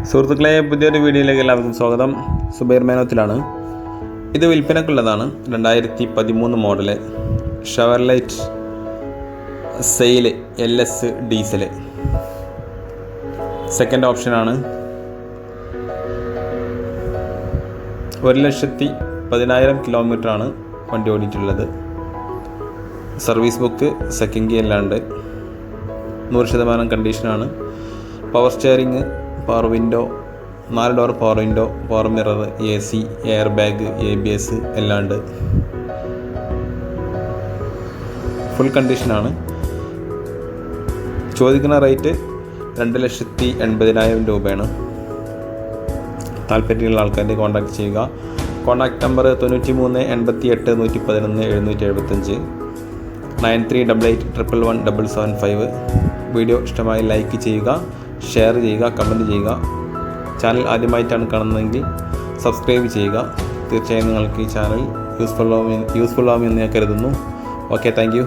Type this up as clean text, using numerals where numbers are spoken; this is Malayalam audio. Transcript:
സുഹൃത്തുക്കളെ, പുതിയൊരു വീഡിയോയിലേക്ക് എല്ലാവർക്കും സ്വാഗതം. സുബൈർ മേനോത്തിലാണ്. ഇത് വിൽപ്പനക്കുള്ളതാണ്. 2013 model Chevrolet sale LS diesel. Second ഓപ്ഷനാണ്. 1,10,000 കിലോമീറ്ററാണ് വണ്ടി ഓടിയിട്ടുള്ളത്. സർവീസ് ബുക്ക്, സെക്കൻഡ് ഗിയർ അല്ലാണ്ട് 100% കണ്ടീഷനാണ്. Power steering, power window, 4 door power window, power mirror, AC, air bag, ABS എല്ലാം ഉണ്ട്. ഫുൾ കണ്ടീഷനാണ്. ചോദിക്കുന്ന റേറ്റ് 2,80,000 രൂപയാണ്. താല്പര്യമുള്ള ആൾക്കാരെ കോൺടാക്ട് ചെയ്യുക. Contact number 93 88 111 775 9388111775. വീഡിയോ ഇഷ്ടമായി ലൈക്ക് ചെയ്യുക, ഷെയർ ചെയ്യുക, കമൻറ്റ് ചെയ്യുക. ചാനൽ ആദ്യമായിട്ടാണ് കാണുന്നതെങ്കിൽ സബ്സ്ക്രൈബ് ചെയ്യുക. തീർച്ചയായും നിങ്ങൾക്ക് ഈ ചാനൽ യൂസ്ഫുൾ ആവുമെന്ന് ഞാൻ കരുതുന്നു. Okay, thank you.